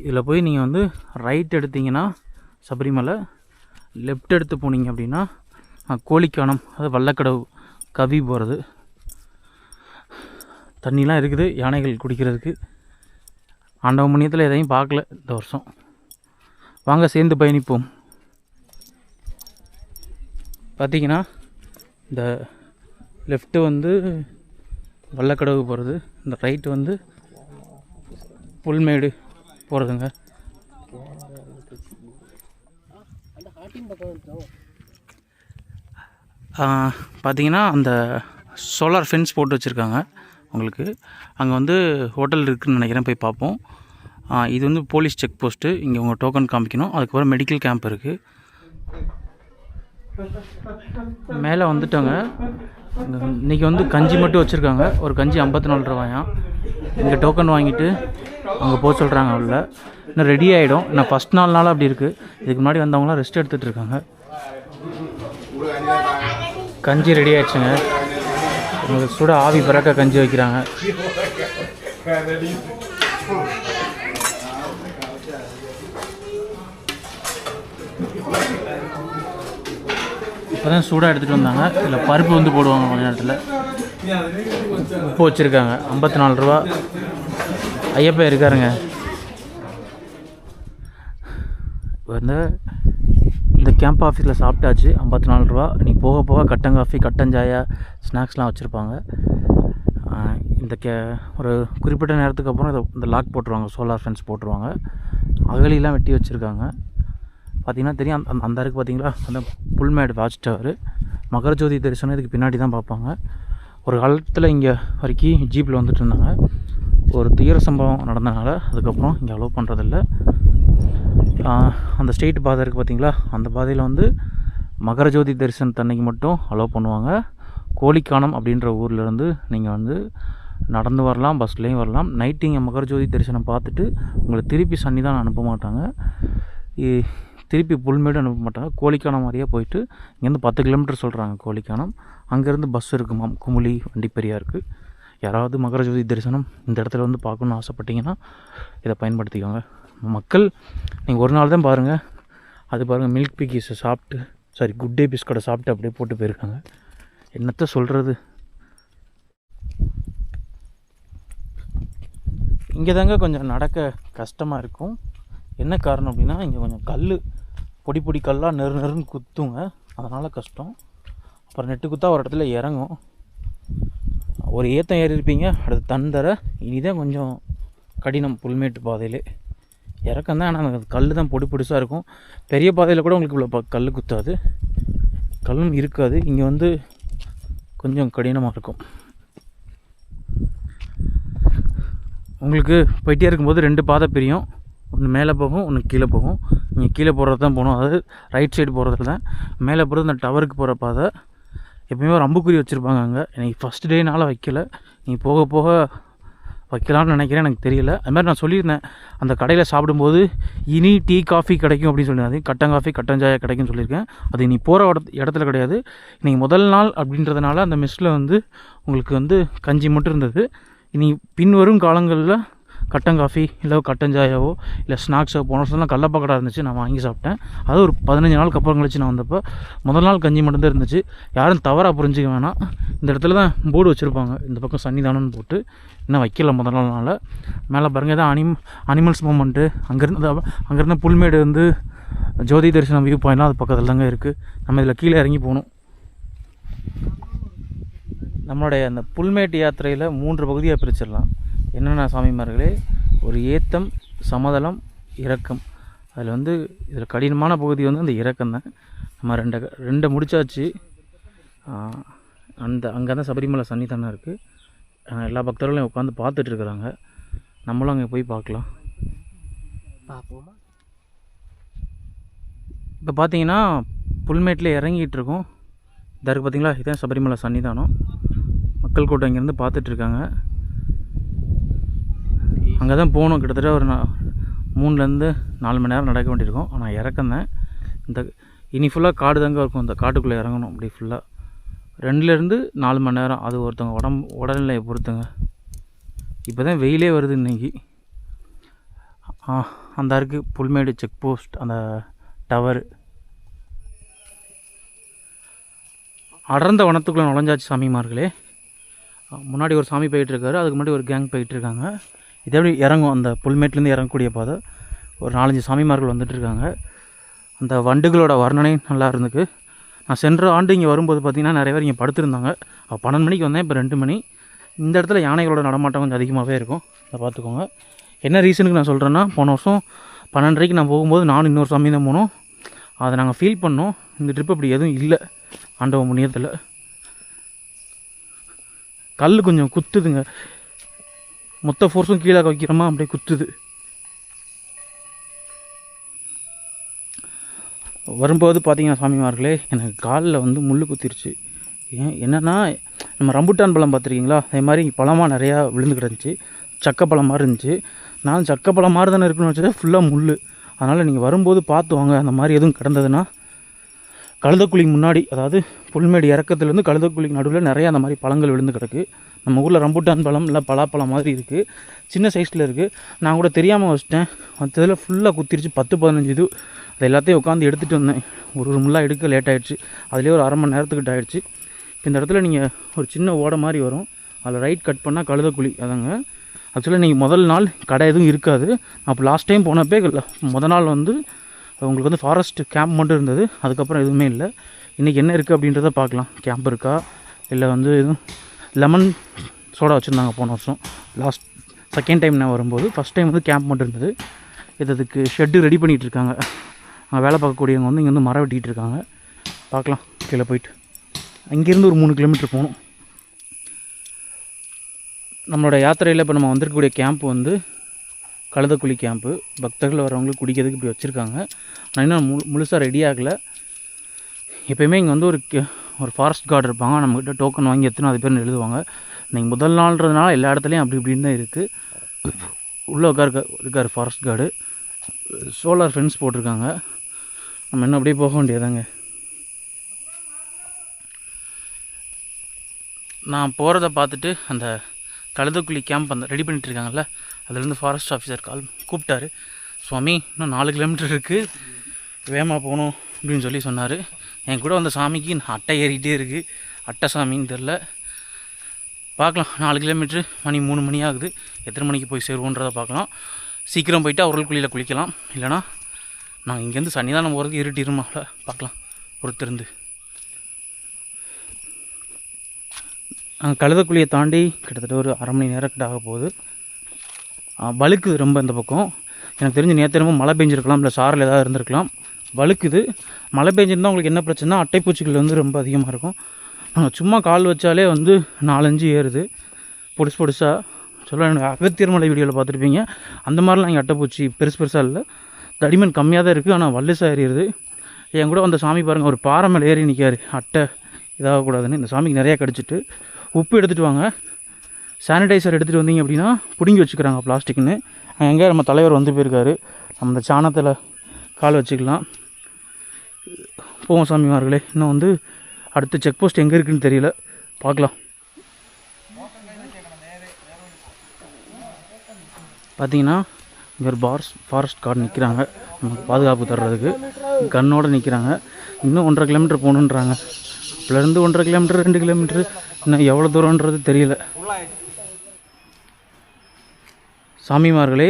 இதில் போய் நீங்கள் வந்து ரைட் எடுத்திங்கன்னா சபரிமலை, லெஃப்ட் எடுத்து போனீங்க அப்படின்னா கோழிக்கானம், அது வல்லக்கடவு கவி போகிறது. தண்ணிலாம் இருக்குது யானைகள் குடிக்கிறதுக்கு. ஆண்டவ புண்ணியத்தில் எதையும் பார்க்கல இந்த வருஷம். வாங்க சேர்ந்து பயணிப்போம். பார்த்திங்கன்னா இந்த லெஃப்ட்டு வந்து வல்லக்கடவு போகிறது, இந்த ரைட்டு வந்து புல்மேடு போகிறதுங்க. பார்த்தீங்கன்னா அந்த சோலார் ஃபென்ஸ் போட்டு வச்சுருக்காங்க உங்களுக்கு. அங்கே வந்து ஹோட்டல் இருக்குதுன்னு நினைக்கிறேன், போய் பார்ப்போம். இது வந்து போலீஸ் செக் போஸ்ட்டு. இங்கே உங்கள் டோக்கன் காமிக்கணும். அதுக்கப்புறம் மெடிக்கல் கேம்ப் இருக்குது. மேலே வந்துட்டோங்க. இன்றைக்கி வந்து கஞ்சி மட்டும் வச்சுருக்காங்க. ஒரு கஞ்சி 54 ரூபாயாம். இங்கே டோக்கன் வாங்கிட்டு அங்கே போக சொல்கிறாங்க. உள்ள இன்னும் ரெடி ஆகிடும். இன்னும் ஃபஸ்ட் நாள் அப்படி இருக்குது. இதுக்கு முன்னாடி வந்தவங்களாம் ரெஸ்ட் எடுத்துகிட்டு இருக்காங்க. கஞ்சி ரெடி ஆகிடுச்சுங்க. உங்களுக்கு சுட ஆவி பறக்க கஞ்சி வைக்கிறாங்க. இப்போ தான் சூடாக எடுத்துகிட்டு வந்தாங்க. இதில் பருப்பு வந்து போடுவாங்க கொஞ்ச நேரத்தில். உப்பு வச்சுருக்காங்க. 54 ரூபா. ஐயப்பா இருக்காருங்க. வந்து இந்த கேம்ப் ஆஃபீஸில் சாப்பிட்டாச்சு. 54 ரூபா. நீ போக போக கட்டன் காஃபி, கட்டஞ்சாயா, ஸ்நாக்ஸ்லாம் வச்சுருப்பாங்க. இந்த ஒரு குறிப்பிட்ட நேரத்துக்கு அப்புறம் இந்த லாக் போட்டுருவாங்க. சோலார் ஃபென்ஸ் போட்டுருவாங்க. அகலிலாம் வெட்டி வச்சுருக்காங்க. பார்த்திங்கன்னா தெரியும். அந்த இருக்குது பார்த்தீங்களா, அந்த புல்மேடு வாட்ச் டவர். மகரஜோதி தரிசனம் இதுக்கு பின்னாடி தான் பார்ப்பாங்க. ஒரு காலத்தில் இங்கே வரைக்கும் ஜீப்பில் வந்துட்டு இருந்தாங்க. ஒரு துயர சம்பவம் நடந்தனால அதுக்கப்புறம் இங்கே அலோவ் பண்ணுறதில்ல. அந்த ஸ்ட்ரெயிட் பாதை இருக்குது பார்த்தீங்களா, அந்த பாதையில் வந்து மகரஜோதி தரிசனத்தன்னைக்கு மட்டும் அலோவ் பண்ணுவாங்க. கோழிக்கானம் அப்படின்ற ஊர்லேருந்து நீங்கள் வந்து நடந்து வரலாம், பஸ்லேயும் வரலாம். நைட்டு இங்கே மகரஜோதி தரிசனம் பார்த்துட்டு உங்களை திருப்பி சன்னிதானம் அனுப்ப மாட்டாங்க. திருப்பி புல்மேடு அனுப்ப மாட்டாங்க. கோழிக்கானம் மாதிரியே போயிட்டு இங்கேருந்து 10 கிலோமீட்டர் சொல்கிறாங்க கோழிக்கானம். அங்கேருந்து பஸ் இருக்குமாம், குமுளி, வண்டிப்பெரியாருக்கு. யாராவது மகரஜோதி தரிசனம் இந்த இடத்துல வந்து பார்க்கணுன்னு ஆசைப்பட்டீங்கன்னா இதை பயன்படுத்திக்கோங்க. மக்கள் நீங்கள் ஒரு நாள் தான் பாருங்கள். அது பாருங்கள், மில்க் பிக்கீஸை சாப்பிட்டு, குட் டே பிஸ்கட்டை சாப்பிட்டு அப்படியே போட்டு போயிருக்காங்க. என்னத்த சொல்கிறது. இங்கே தாங்க கொஞ்சம் நடக்க கஷ்டமாக இருக்கும். என்ன காரணம் அப்படின்னா, இங்கே கொஞ்சம் பொடி கல்லாக நெருன்னு குத்துங்க. அதனால் கஷ்டம். அப்புறம் நெட்டு குத்தா ஒரு இடத்துல இறங்கும். ஒரு ஏத்தம் ஏறி இருப்பீங்க, அடுத்து தந்தர. இனிதான் கொஞ்சம் கடினம் புல்மேட்டு பாதையிலே. இறக்கம் தான், ஆனால் கல் தான் பொடிசாக இருக்கும். பெரிய பாதையில் கூட உங்களுக்கு இவ்வளோ கல் குத்தாது, கல்லும் இருக்காது. இங்கே வந்து கொஞ்சம் கடினமாக இருக்கும். உங்களுக்கு போயிட்டே இருக்கும்போது 2 பாதை பிரியும். ஒன்று மேலே போகும், ஒன்று கீழே போகும். நீங்கள் கீழே போகிறது தான் போகணும். அதாவது ரைட் சைடு போகிறதுல தான். மேலே போகிறது இந்த டவருக்கு போகிற பாதை. எப்பயுமே ஒரு அம்புக்குறி வச்சுருப்பாங்க அங்கே. எனக்கு ஃபஸ்ட் டேனால வைக்கல, நீங்கள் போக போக வைக்கலாம்னு நினைக்கிறேன், எனக்கு தெரியல. அது மாதிரி நான் சொல்லியிருந்தேன், அந்த கடையில் சாப்பிடும்போது இனி டீ காஃபி கிடைக்கும் அப்படின்னு சொல்லி, கட்டன் காஃபி, கட்டன் சாயா கிடைக்கும்னு சொல்லியிருக்கேன். அது நீ போகிற இடத்துல கிடையாது. நீங்கள் முதல் நாள் அப்படின்றதுனால அந்த மெஸ்ஸில் வந்து உங்களுக்கு வந்து கஞ்சி மட்டும் இருந்தது. இனி பின்வரும் காலங்களில் கட்டன் காஃபி இல்லை கட்டன் சாயாவோ இல்லை ஸ்நாக்ஸோ, போன வருஷம்லாம் கடை இருந்துச்சு, நான் வாங்கி சாப்பிட்டேன். அது ஒரு 15 நாளுக்கு அப்புறம் கழிச்சு நான் வந்தப்போ முதல் நாள் கஞ்சி மட்டும்தான் இருந்துச்சு. யாரும் தவறாக புரிஞ்சிக்க வேணாம். இந்த இடத்துல தான் போர்டு வச்சுருப்பாங்க, இந்த பக்கம் சன்னிதானம்னு போட்டு. இன்னும் வைக்கல முதல் நாள். மேலே பாருங்கள், தான் அனிமல்ஸ் மூமெண்ட்டு. அங்கேருந்து புல்மேடு வந்து ஜோதி தரிசனம் வியூ பாயிண்ட்லாம் அது பக்கத்தில் தாங்க இருக்குது. நம்ம இதில் கீழே இறங்கி போகணும். நம்மளுடைய அந்த புல்மேட்டு யாத்திரையில் 3 பகுதியாக பிரிச்சிடலாம். என்னென்ன சாமிமார்களே, ஒரு ஏத்தம், சமதளம், இறக்கம். அதில் வந்து இதில் கடினமான பகுதி வந்து அந்த இறக்கம் தான். நம்ம ரெண்டை முடிச்சாச்சு. அங்கே தான் சபரிமலை சன்னிதானம் இருக்குது. எல்லா பக்தர்களும் உட்காந்து பார்த்துட்ருக்குறாங்க. நம்மளும் அங்கே போய் பார்க்கலாம். இப்போ பார்த்தீங்கன்னா புல்மேட்டில் இறங்கிட்டு இருக்கோம். இதாக இருக்குது பார்த்தீங்களா, இதுதான் சபரிமலை சன்னிதானம். மக்கள் கூட்டம் இங்கேருந்து பார்த்துட்ருக்காங்க. அங்கே தான் போகணும். கிட்டத்தட்ட ஒரு 3லேருந்து 4 மணி நேரம் நடக்க வேண்டியிருக்கும். ஆனால் இறக்கந்தேன். இனி ஃபுல்லாக காடு தாங்க இருக்கும். இந்த காட்டுக்குள்ளே இறங்கணும். அப்படி ஃபுல்லாக 2லேருந்து 4 மணி நேரம். அது ஒருத்தவங்க உடல்நிலையை பொறுத்துங்க. இப்போ தான் வெயிலே வருது இன்றைக்கி. அந்த இருக்குது புல்மேடு செக் போஸ்ட், அந்த டவர். அடர்ந்த வனத்துக்குள்ளே நுழைஞ்சாச்சு சாமிமார்களே. முன்னாடி ஒரு சாமி போயிட்டுருக்காரு, அதுக்கு முன்னாடி ஒரு கேங் போயிட்டுருக்காங்க. இதே எப்படி இறங்கும், அந்த புல்மேட்லேருந்து இறங்கக்கூடிய பாதை. ஒரு 4-5 சாமிமார்கள் வந்துட்டுருக்காங்க. அந்த வண்டுகளோட வர்ணனை நல்லா இருந்துக்கு. நான் சென்ற ஆண்டு இங்கே வரும்போது பார்த்திங்கன்னா நிறைய பேர் இங்கே படுத்திருந்தாங்க. 12 மணிக்கு வந்தேன், இப்போ 2 மணி. இந்த இடத்துல யானைகளோட நடமாட்டம் கொஞ்சம் அதிகமாகவே இருக்கும். அதை பார்த்துக்கோங்க. என்ன ரீசனுக்கு நான் சொல்கிறேன்னா, போன வருஷம் 12:30க்கு நான் போகும்போது நானும் இன்னொரு சாமி தான் போனோம். அதை நாங்கள் ஃபீல் பண்ணோம். இந்த ட்ரிப் அப்படி எதுவும் இல்லை ஆண்டவ முனியத்தில். கல் கொஞ்சம் குத்துதுங்க, மொத்த ஃபோர்ஸும் கீழே வைக்கிறோமா அப்படியே குத்துது. வரும்போது பார்த்தீங்கன்னா சாமிமார்களே, எனக்கு காலில் வந்து முள் குத்திருச்சு. என்னென்னா, நம்ம ரம்புட்டான் பழம் பார்த்துருக்கீங்களா, அதே மாதிரி பழமாக நிறையா விழுந்து கிடந்துச்சு. சக்கப்பழம் மாதிரி இருந்துச்சு. நான் சக்கப்பழம் மாதிரி தானே இருக்குன்னு வச்சது, ஃபுல்லாக முள். அதனால் நீங்கள் வரும்போது பார்த்து வாங்க. அந்த மாதிரி எதுவும் கிடந்ததுன்னா, கழுதக்குழிக்கு முன்னாடி, அதாவது புல்மேடு இறக்கத்துலேருந்து கழுதக்குழிக்கு நடுவில் நிறையா அந்த மாதிரி பழங்கள் விழுந்து கிடக்கு. நம்ம ஊரில் ரம்புட்டான் பழம் இல்லை பலாப்பழம் மாதிரி இருக்குது, சின்ன சைஸில் இருக்குது. நான் கூட தெரியாமல் வச்சிட்டேன். மற்றதில் ஃபுல்லாக குத்திருச்சு. 10-15 இது. அது எல்லாத்தையும் உட்காந்து எடுத்துகிட்டு வந்தேன். ஒரு முள்ளாக எடுக்க லேட் ஆகிடுச்சு. அதுலேயே ஒரு 1/2 மணி நேரத்துக்கிட்ட ஆகிடுச்சு. இந்த இடத்துல நீங்கள் ஒரு சின்ன ஓடை மாதிரி வரும், அதில் ரைட் கட் பண்ணால் கழுதக்குழி. அதாங்க ஆக்சுவலாக நீங்கள் முதல் நாள் கடை எதுவும் இருக்காது. அப்போ லாஸ்ட் டைம் போனப்பே முதல் நாள் வந்து உங்களுக்கு வந்து ஃபாரஸ்ட் கேம்ப் மட்டும் இருந்தது. அதுக்கப்புறம் எதுவுமே இல்லை. இன்றைக்கி என்ன இருக்குது அப்படின்றத பார்க்கலாம். கேம்ப் இருக்கா, இல்லை வந்து எதுவும் லெமன் சோடா வச்சுருந்தாங்க போன வருஷம் செகண்ட் டைம் நான் வரும்போது. ஃபஸ்ட் டைம் வந்து கேம்ப் மட்டும் இருந்தது. இதுக்கு ஷெட்டு ரெடி பண்ணிகிட்ருக்காங்க. அங்கே வேலை பார்க்கக்கூடியவங்க வந்து இங்கே வந்து மரம் வெட்டிகிட்டு இருக்காங்க. பார்க்கலாம் கீழே போயிட்டு. அங்கேருந்து ஒரு 3 கிலோமீட்டர் போகணும். நம்மளோட யாத்திரையில் இப்போ நம்ம வந்திருக்கக்கூடிய கேம்ப் வந்து கழுதக்குழி கேம்ப்பு. பக்தர்கள் வரவங்களுக்கு குடிக்கிறதுக்கு இப்படி வச்சுருக்காங்க. நான் இன்னும் முழுசாக ரெடி ஆகலை. எப்போயுமே இங்கே வந்து ஒரு ஃபாரஸ்ட் கார்டு இருப்பாங்க. நம்மக்கிட்ட டோக்கன் வாங்கி எத்தனை அது பேர்னு எழுதுவாங்க. நீங்கள் முதல் நாள்ன்றதுனால எல்லா இடத்துலையும் அப்படி இப்படின்னு தான் இருக்குது. உள்ளே இருக்கார் ஃபாரஸ்ட் கார்டு. சோலார் ஃபென்ஸ் போட்டிருக்காங்க. நம்ம இன்னும் அப்படியே போக வேண்டியதாங்க. நான் போகிறத பார்த்துட்டு அந்த கழுதக்குழி கேம்ப் அந்த ரெடி பண்ணிகிட்ருக்காங்கல்ல, அதுலேருந்து ஃபாரஸ்ட் ஆஃபீஸர் கூப்பிட்டாரு. சுவாமி, இன்னும் 4 கிலோமீட்டர் இருக்குது, வேகமாக போகணும் அப்படின்னு சொல்லி சொன்னார். என் கூட வந்த சாமிக்கு அட்டை ஏறிக்கிட்டே இருக்குது. அட்டை சாமின்னு தெரில. பார்க்கலாம். 4 கிலோமீட்ரு, மணி 3 மணி ஆகுது. எத்தனை மணிக்கு போய் சேருவோன்றதை பார்க்கலாம். சீக்கிரம் போயிட்டு அவர்கள் குளிக்கலாம். இல்லைனா நாங்கள் இங்கேருந்து சன்னிதானம் போகிறதுக்கு இருட்டிருமால பார்க்கலாம் பொறுத்திருந்து. கழுதக்குழியை தாண்டி கிட்டத்தட்ட ஒரு 1/2 மணி நேரம் கிட்ட ஆக போகுது. வழுக்குது ரொம்ப இந்த பக்கம். எனக்கு தெரிஞ்சு நேற்று ரொம்ப மழை பெஞ்சிருக்கலாம், இல்லை சாரல் ஏதாவது இருந்திருக்கலாம். வழுக்குது. மழை பெஞ்சிருந்தால் உங்களுக்கு என்ன பிரச்சனைனா, அட்டைப்பூச்சிகள் வந்து ரொம்ப அதிகமாக இருக்கும். நாங்கள் சும்மா கால் வச்சாலே வந்து 4-5 ஏறுது பொடிசாக. சொல்ல அகத்தியர்மலை வீடியோவில் பார்த்துருப்பீங்க. அந்த மாதிரிலாம் இங்கே அட்டைப்பூச்சி பெருசாக இல்லை, தடிமன் கம்மியாக தான் இருக்குது. ஆனால் வல்லுசாக ஏறிடுது. என் கூட வந்த சாமி பாருங்கள், ஒரு பாறை மேலே ஏறி நிற்காரு. அட்டை இதாகக்கூடாதுன்னு. இந்த சாமிக்கு நிறையா கடிச்சிட்டு. உப்பு எடுத்துகிட்டு வாங்க, சானிடைசர் எடுத்துகிட்டு வந்தீங்க அப்படின்னா பிடுங்கி வச்சுக்கிறாங்க பிளாஸ்டிக்னு. எங்கே நம்ம தலைவர் வந்து போயிருக்காரு. நம்ம இந்த சாணத்தில் கால் வச்சுக்கலாம். போவோம் சாமிமார்களே. இன்னும் வந்து அடுத்த செக் போஸ்ட் எங்கே இருக்குதுன்னு தெரியல, பார்க்கலாம். பார்த்தீங்கன்னா இங்கே ஒரு ஃபாரஸ்ட் கார்டு நிற்கிறாங்க, நமக்கு பாதுகாப்பு தர்றதுக்கு கண்ணோடு நிற்கிறாங்க. இன்னும் 1.5 கிலோமீட்டர் போகணுன்றாங்க. இப்போலேருந்து 1.5 கிலோமீட்டர் 2 கிலோமீட்டர், இன்னும் எவ்வளோ தூரன்றது தெரியல. சாமிமார்களே,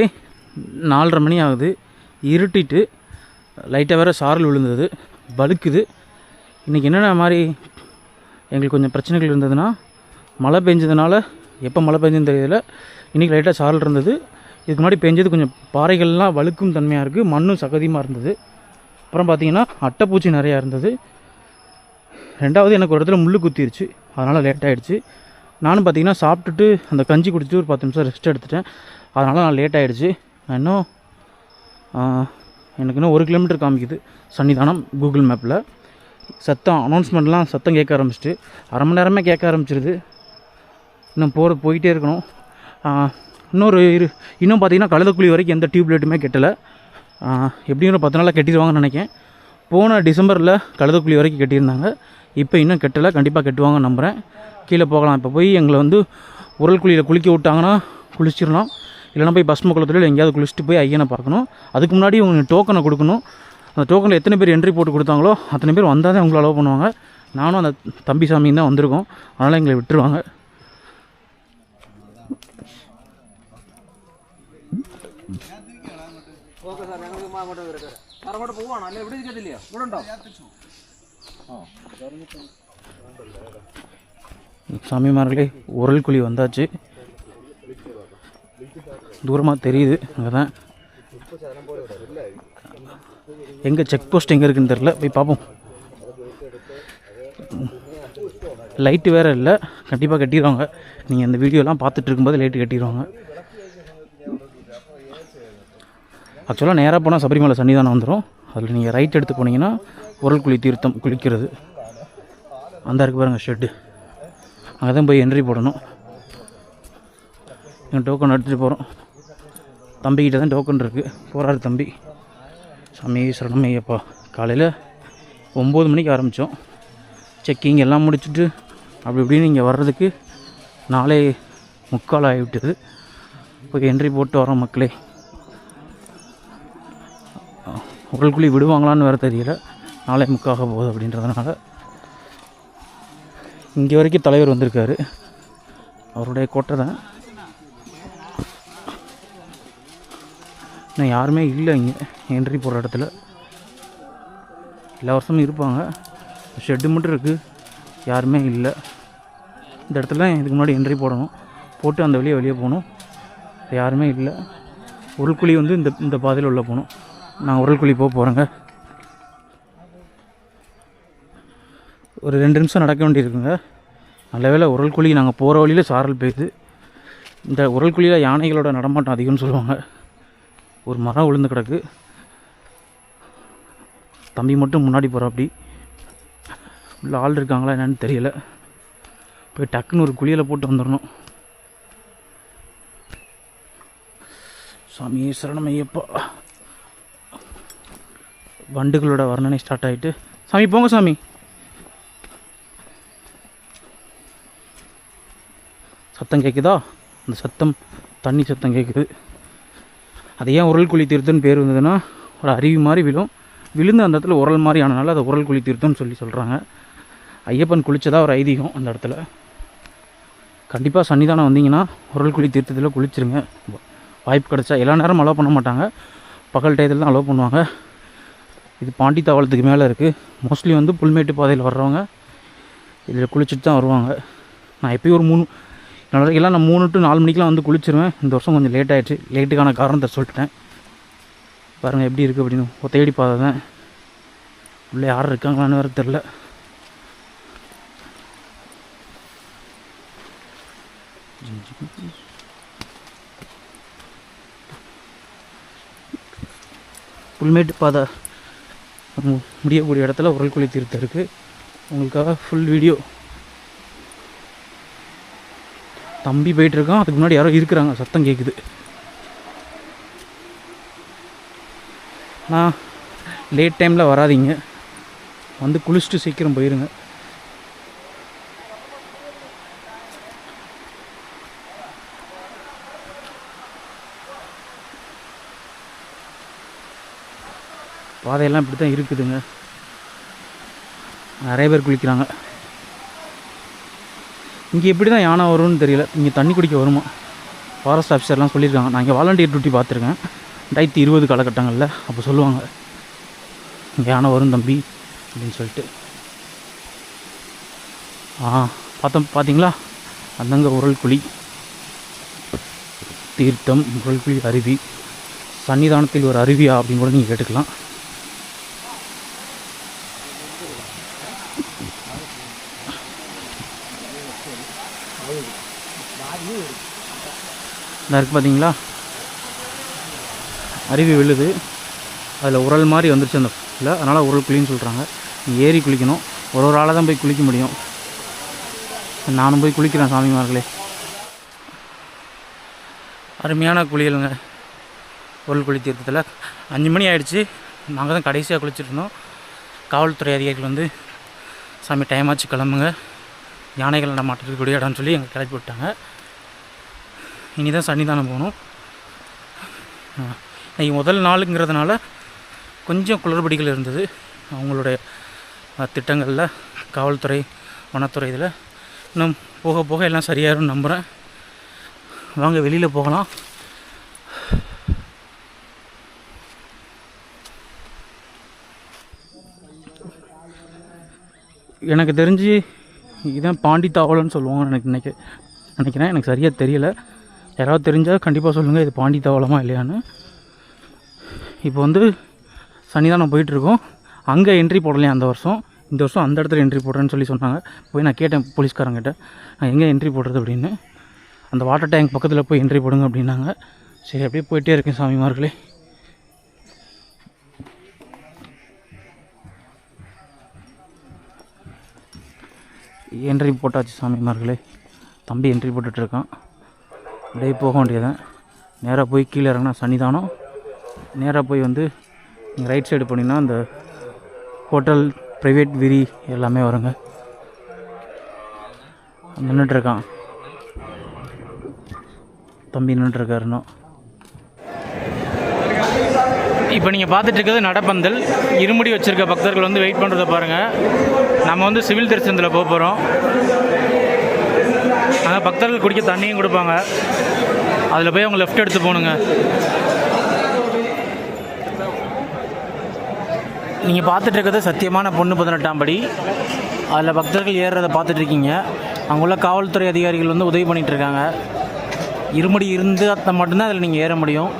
4:30 மணி ஆகுது. இருட்டிட்டு லைட்டாக வேறு சாரல் விழுந்தது, வழுக்குது. இன்றைக்கி என்னென்ன மாதிரி எங்களுக்கு கொஞ்சம் பிரச்சனைகள் இருந்ததுன்னா, மழை பெஞ்சதுனால, எப்போ மழை பெஞ்சதுன்னு தெரியல, இன்றைக்கி லைட்டாக சாரல் இருந்தது. இதுக்கு முன்னாடி பெஞ்சது கொஞ்சம் பாறைகள்லாம் வழுக்கும் தன்மையாக இருக்குது, மண்ணும் சகதியமாக இருந்தது. அப்புறம் பார்த்திங்கன்னா அட்டைப்பூச்சி நிறையா இருந்தது. 2வது எனக்கு ஒரு இடத்துல முள் குத்திருச்சு, அதனால் லேட் ஆகிடுச்சு. நானும் பார்த்திங்கன்னா சாப்பிட்டுட்டு அந்த கஞ்சி குடிச்சிட்டு ஒரு 10 நிமிஷம் ரெஸ்ட் எடுத்துட்டேன். அதனால் நான் லேட் ஆகிடுச்சு. நான் இன்னும் எனக்கு இன்னும் 1 கிலோமீட்டர் காமிக்குது சன்னிதானம் கூகுள் மேப்பில். அனௌன்ஸ்மெண்ட்லாம் சத்தம் கேட்க ஆரம்பிச்சிட்டு 1/2 மணி நேரமே கேட்க ஆரம்பிச்சிருது. இன்னும் போயிட்டே இருக்கணும். இன்னும் பார்த்திங்கன்னா கழுதக்குழி வரைக்கும் எந்த டியூப்லைட்டுமே கெட்டலை. எப்படியும் ஒரு 10 நாளாக கட்டிடுவாங்கன்னு நினைக்கிறேன். போன டிசம்பரில் கழுதக்குழி வரைக்கும் கட்டியிருந்தாங்க. இப்போ இன்னும் கெட்டலை, கண்டிப்பாக கட்டுவாங்கன்னு நம்புகிறேன். கீழே போகலாம். இப்போ போய் எங்களை வந்து உரல் குழியில் குளிக்க விட்டாங்கன்னா குளிச்சிடலாம். இல்லைனா போய் பஸ்ம குளத்தில் எங்கேயாவது குளிச்சுட்டு போய் ஐயனை பார்க்கணும். அதுக்கு முன்னாடி உங்களுக்கு டோக்கனை கொடுக்கணும். அந்த டோக்கனில் எத்தனை பேர் என்ட்ரி போட்டு கொடுத்தாங்களோ அத்தனை பேர் வந்தால் தான் உங்களை அலோவ் பண்ணுவாங்க. நானும் அந்த தம்பி சாமியும் தான் வந்திருக்கோம், அதனால் எங்களை விட்டுருவாங்க. சாமிமார்களே, உரல் குழி வந்தாச்சு. தூரமாக தெரியுது. அங்கே தான் எங்கே செக் போஸ்ட் எங்கே இருக்குன்னு தெரில, போய் பார்ப்போம். லைட்டு வேறு இல்லை, கண்டிப்பாக கட்டிடுவாங்க. நீங்கள் இந்த வீடியோலாம் பார்த்துட்டு இருக்கும்போது லைட்டு கட்டிடுவாங்க. ஆக்சுவலாக நேராக போனால் சபரிமலை சன்னிதானம் வந்துடும். அதில் நீங்கள் ரைட் எடுத்து போனீங்கன்னா உரல் குழி தீர்த்தம் குளிக்கிறது அந்த இருக்கு பாருங்கள் ஷெட்டு. அங்கே தான் போய் என்ட்ரி போடணும். எங்கள் டோக்கன் எடுத்துகிட்டு போகிறோம். தம்பிக்கிட்ட தான் டோக்கன் இருக்குது. போகிறாரு தம்பி. சாமி சரணம் ஐயப்பா. காலையில் 9 மணிக்கு ஆரம்பித்தோம். செக்கிங் எல்லாம் முடிச்சுட்டு அப்படி இப்படின்னு இங்கே வர்றதுக்கு 4:45 ஆகிவிட்டது. போய் என்ட்ரி போட்டு வரோம் மக்களே. உரல் குழி விடுவாங்களான்னு வேறு தெரியல. 4:45 போகுது அப்படின்றதுனால. இங்கே வரைக்கும் தலைவர் வந்திருக்காரு. அவருடைய கோட்டை தான். இன்னும் யாருமே இல்லை இங்கே என்ட்ரி போடுற இடத்துல. எல்லா வருஷமும் இருப்பாங்க. ஷெட்டு மட்டும் இருக்குது, யாருமே இல்லை. இந்த இடத்துல இதுக்கு முன்னாடி என்ட்ரி போடணும், போட்டு அந்த வெளியே போகணும். யாருமே இல்லை. உரல் குழி வந்து இந்த பாதையில் உள்ளே போகணும். நான் உரல் குழி போகிறேங்க. ஒரு 2 நிமிஷம் நடக்க வேண்டியிருக்குங்க. நல்ல வேளை உரல் குழி நாங்கள் போகிற வழியில் சாரல் பெய்யுது. இந்த உரல் குழியில் யானைகளோட நடமாட்டம் அதிகம்னு சொல்லுவாங்க. ஒரு மரம் விழுந்து கிடக்கு. தம்பி மட்டும் முன்னாடி போகிற அப்படி உள்ள ஆள் இருக்காங்களா என்னன்னு தெரியல. போய் டக்குன்னு ஒரு குழியில் போட்டு வந்துடணும். சாமி சரணம் ஐயப்பா. வண்டுகளோட வர்ணனை ஸ்டார்ட் ஆகிட்டு. சாமி போங்க சாமி. சத்தம் கேட்குதா? அந்த சத்தம் தண்ணி சத்தம் கேட்குது. அது ஏன் உரல் குழி தீர்த்தம்னு பேர் வந்ததுன்னா, ஒரு அருவி மாதிரி விழுந்து அந்த இடத்துல உரல் மாதிரி ஆனனால அதை உரல் குழி தீர்த்தம்னு சொல்கிறாங்க. ஐயப்பன் குளித்ததா ஒரு ஐதீகம் அந்த இடத்துல. கண்டிப்பாக சன்னிதானம் வந்தீங்கன்னா உரல் குழி தீர்த்தத்தில் குளிச்சிருங்க. வாய்ப்பு கிடச்சா. எல்லா நேரம் அலோவ் பண்ண மாட்டாங்க, பகல் டயத்தில் தான் அலோவ் பண்ணுவாங்க. இது பாண்டி தாவளத்துக்கு மேலே இருக்குது. மோஸ்ட்லி வந்து புல்மேட்டு பாதையில் வர்றவங்க இதில் குளிச்சுட்டு தான் வருவாங்க. நான் எப்பயும் ஒரு 3 நாளைக்கெல்லாம் நான் 3 to 4 மணிக்கெலாம் வந்து குளிச்சிருவேன். இந்த வருஷம் கொஞ்சம் லேட் ஆகிடுச்சு. லேட்டுக்கான காரணத்தை சொல்லிட்டேன். பாருங்கள் எப்படி இருக்குது அப்படின்னு. தேடி பாதை தான். உள்ளே யாரும் இருக்காங்களான்னு வேறு தெரில. புல்மேட்டு பாதை முடியக்கூடிய இடத்துல உரல் குழி தீர்த்தம் இருக்குது. உங்களுக்காக ஃபுல் வீடியோ. தம்பி போயிட்டுருக்கான். அதுக்கு முன்னாடி யாரோ இருக்கிறாங்க, சத்தம் கேட்குது. நான் லேட் டைமில் வராதிங்க, வந்து குளிச்சுட்டு சீக்கிரம் போயிருங்க. பாதையெல்லாம் இப்படி தான் இருக்குதுங்க. நிறைய பேர் குளிக்கிறாங்க. இங்கே எப்படி தான் யானை வரும்னு தெரியல. இங்கே தண்ணி குடிக்க வருமா? ஃபாரஸ்ட் ஆஃபீஸர்லாம் சொல்லியிருக்காங்க. நான் இங்கே வாலண்டியர் டியூட்டி பார்த்துருக்கேன் 2020 காலகட்டங்களில். அப்போ சொல்லுவாங்க இங்கே யானை வரும் தம்பி அப்படின்னு சொல்லிட்டு. பார்த்தீங்களா? அந்தங்க உரல் குழி தீர்த்தம், உரல் குழி அருவி. சன்னிதானத்தில் ஒரு அருவியா அப்படின்னு கூட நீங்கள் கேட்டுக்கலாம். இந்த இருக்குது பார்த்தீங்களா, அருவி விழுது. அதில் உரல் மாதிரி வந்துருச்சு அந்த இல்லை, அதனால் உரல் குழின்னு சொல்கிறாங்க. ஏறி குளிக்கணும். ஒரு ஆளாக தான் போய் குளிக்க முடியும். நானும் போய் குளிக்கிறேன் சாமிமார்களே. அருமையான குளியலுங்க உரல் குழி தீர்த்தத்தில். 5 மணி ஆகிடுச்சு. நாங்கள் தான் கடைசியாக குளிச்சுருந்தோம். காவல்துறை அதிகாரிகள் வந்து சாமி டைம் ஆச்சு கிளம்புங்க, யானைகள் நடமாட்டத்துக்கு கூடிய இடம்னு சொல்லி எங்கள் கிளப்பி விட்டாங்க. இனி தான் சன்னிதானம் போகணும். இன்றைக்கி முதல் நாளுங்கிறதுனால கொஞ்சம் குளறுபடிகள் இருந்தது அவங்களுடைய திட்டங்களில். காவல்துறை, வனத்துறை இதில் இன்னும் போக போக எல்லாம் சரியாயிரும்னு நம்புகிறேன். வாங்க வெளியில் போகலாம். எனக்கு தெரிஞ்சு இதுதான் பாண்டி தாவலன்னு சொல்லுவாங்கன்னு எனக்கு நினைக்கிறேன். எனக்கு சரியாக தெரியல. யாராவது தெரிஞ்சால் கண்டிப்பாக சொல்லுங்கள் இது பாண்டி தாவலமா இல்லையான்னு. இப்போ வந்து சன்னிதானம் போயிட்டுருக்கோம். அங்கே என்ட்ரி போடலையா அந்த வருஷம். இந்த வருஷம் அந்த இடத்துல என்ட்ரி போடுறேன்னு சொல்லி சொன்னாங்க. போய் நான் கேட்டேன் போலீஸ்காரங்கிட்ட, நான் எங்கே என்ட்ரி போடுறது அப்படின்னு. அந்த வாட்டர் டேங்க் பக்கத்தில் போய் என்ட்ரி போடுங்க அப்படின்னாங்க. சரி அப்படியே போயிட்டே இருக்கேன் சாமிமார்களே. என்ட்ரி போட்டாச்சு சாமிமார்களே. தம்பி என்ட்ரி போட்டுட்ருக்கான். அப்படியே போக வேண்டியதான். நேராக போய் கீழே இறங்கினா சன்னிதானம். நேராக போய் வந்து நீங்கள் ரைட் சைடு போனீங்கன்னா அந்த ஹோட்டல், ப்ரைவேட் விரி எல்லாமே வருங்க. நின்றுட்டுருக்கான் தம்பி, நின்றுட்டுருக்காருன்னு. இப்போ நீங்கள் பார்த்துட்டு இருக்கிறது நடப்பந்தல். இருமுடி வச்சுருக்க பக்தர்கள் வந்து வெயிட் பண்ணுறதை பாருங்கள். நம்ம வந்து சிவில் தரிசனத்தில் போக போகிறோம். அங்கே பக்தர்கள் குடிக்க தண்ணியும் கொடுப்பாங்க. அதில் போய் அவங்க லெஃப்ட் எடுத்து போகணுங்க. நீங்கள் பார்த்துட்டு இருக்கிறது சத்தியமான பொண்ணு 18ஆம் படி. அதில் பக்தர்கள் ஏறுறதை பார்த்துட்ருக்கீங்க. அங்கே உள்ள காவல்துறை அதிகாரிகள் வந்து உதவி பண்ணிகிட்ருக்காங்க. இருமுடி இருந்து அதை மட்டும்தான் அதில் நீங்கள் ஏற முடியும்.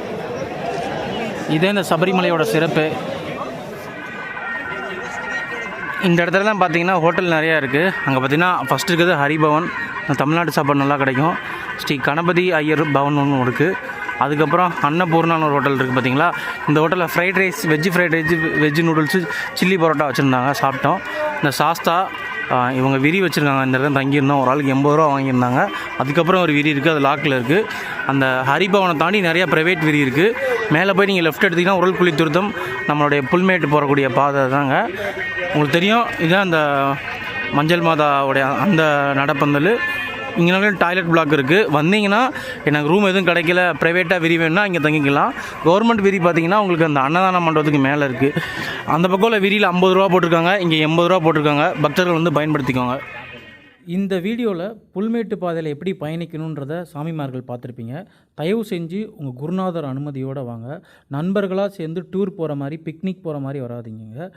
இதே இந்த சபரிமலையோட சிறப்பு. இந்த இடத்துல தான் பார்த்தீங்கன்னா ஹோட்டல் நிறையா இருக்குது. அங்கே பார்த்தீங்கன்னா ஃபஸ்ட்டு இருக்கிறது ஹரிபவன், தமிழ்நாடு சாப்பாடு நல்லா கிடைக்கும். ஸ்ரீ கணபதி ஐயர் பவன் ஒன்று இருக்குது. அதுக்கப்புறம் அன்னபூர்ணான்னு ஒரு ஹோட்டல் இருக்குது பார்த்தீங்களா. இந்த ஹோட்டலில் fried rice, veg fried rice, veg noodles, chilli parotta வச்சுருந்தாங்க, சாப்பிட்டோம். இந்த சாஸ்தா இவங்க விரி வச்சுருக்காங்க. இந்த இடத்துல தங்கியிருந்தோம். ஒரு ஆளுக்கு 80 ரூபா வாங்கியிருந்தாங்க. அதுக்கப்புறம் ஒரு விரி இருக்குது, அது லாக்கில் இருக்குது. அந்த ஹரிபவனை தாண்டி நிறையா ப்ரைவேட் விரி இருக்குது. மேலே போய் நீங்கள் லெஃப்ட் எடுத்திங்கன்னா உரல்குழி துருத்தம் நம்மளுடைய புல்மேட்டு போகக்கூடிய பாதை தாங்க. உங்களுக்கு தெரியும், இதுதான் அந்த மஞ்சள் மாதாவுடைய அந்த நடப்பந்தல். இங்கே டாய்லெட் பிளாக் இருக்குது. வந்தீங்கன்னா எனக்கு ரூம் எதுவும் கிடைக்கல, ப்ரைவேட்டாக விரி வேணும்னா இங்கே தங்கிக்கலாம். கவர்மெண்ட் விரி பார்த்தீங்கன்னா உங்களுக்கு அந்த அன்னதான மண்டபத்துக்கு மேலே இருக்குது. அந்த பக்கம் விரியில் 50 ரூபா போட்டிருக்காங்க, இங்கே 80 ரூபா போட்டிருக்காங்க. பக்தர்கள் வந்து பயன்படுத்திக்கோங்க. இந்த வீடியோவில் புல்மேட்டு பாதையில் எப்படி பயணிக்கணுன்றத சாமிமார்கள் பார்த்துருப்பீங்க. தயவு செஞ்சு உங்கள் குருநாதர் அனுமதியோடு வாங்க. நண்பர்களாக சேர்ந்து டூர் போகிற மாதிரி, பிக்னிக் போகிற மாதிரி வராதிங்க.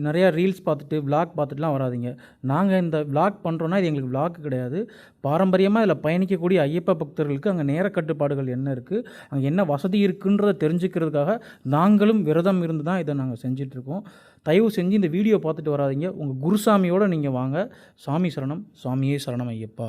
நிறையா ரீல்ஸ் பார்த்துட்டு விளாக் பார்த்துட்டுலாம் வராதிங்க. நாங்கள் இந்த விளாக் பண்ணுறோன்னா இது எங்களுக்கு விளாக் கிடையாது. பாரம்பரியமாக இதில் பயணிக்கக்கூடிய ஐயப்ப பக்தர்களுக்கு அங்கே நேர கட்டுப்பாடுகள் என்ன இருக்குது, அங்கே என்ன வசதி இருக்குன்றதை தெரிஞ்சுக்கிறதுக்காக நாங்களும் விரதம் இருந்து தான் இதை நாங்கள் செஞ்சிட்ருக்கோம். தயவு செஞ்சு இந்த வீடியோ பார்த்துட்டு வராதிங்க. உங்கள் குருசாமியோடு நீங்கள் வாங்க. சாமி சரணம். சாமியே சரணம் ஐயப்பா.